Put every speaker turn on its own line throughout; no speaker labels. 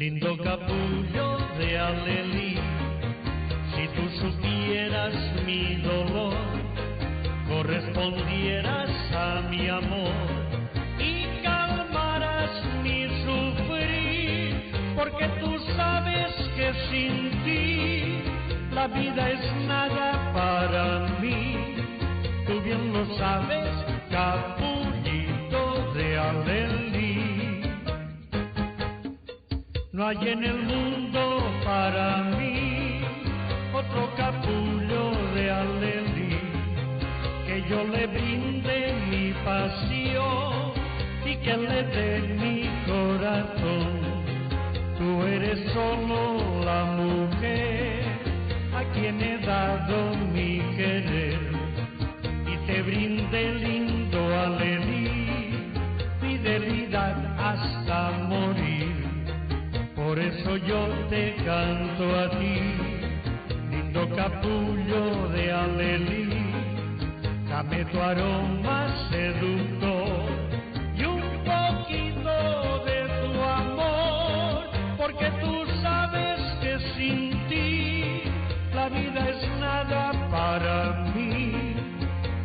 lindo capullo de alelí. Si tú supieras mi dolor, correspondieras a mi amor y calmaras mi sufrir, porque tú sabes que sin ti la vida es nada para mí. Tú bien lo sabes, capullito de alelí. No hay en el mundo para mí otro capullo de alelí, que yo le brinde mi pasión y que le dé mi corazón. Tú eres solo la mujer a quien he dado mi querer y te brinde lindo alelí, fidelidad hasta morir. Por eso yo te canto a ti, lindo capullo de alelí. Dame tu aroma seductor y un poquito de tu amor, porque tú sabes que sin ti la vida es nada para mí.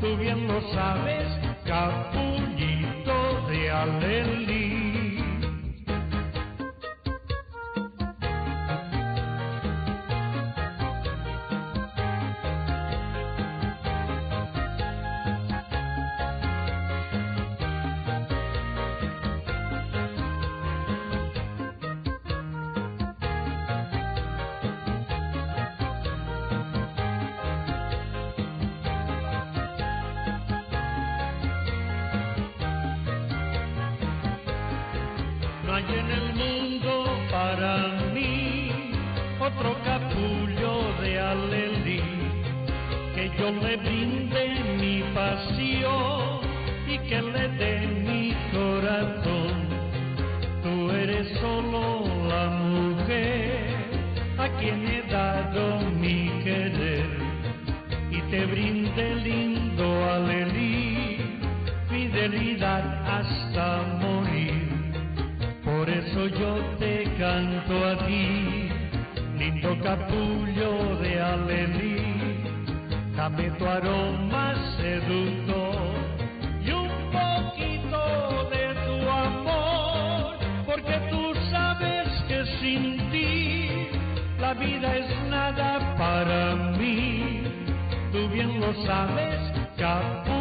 Tú bien lo sabes, capullito de alelí. No hay en el mundo para mí otro capullo de alelí, que yo le brinde mi pasión y que le dé mi corazón. Tú eres solo la mujer a quien he dado mi querer y te brinde lindo alelí, fidelidad hasta morir. Por eso yo te canto a ti, lindo capullo de alelí. Dame tu aroma seductor y un poquito de tu amor, porque tú sabes que sin ti la vida es nada para mí. Tú bien lo sabes, capullo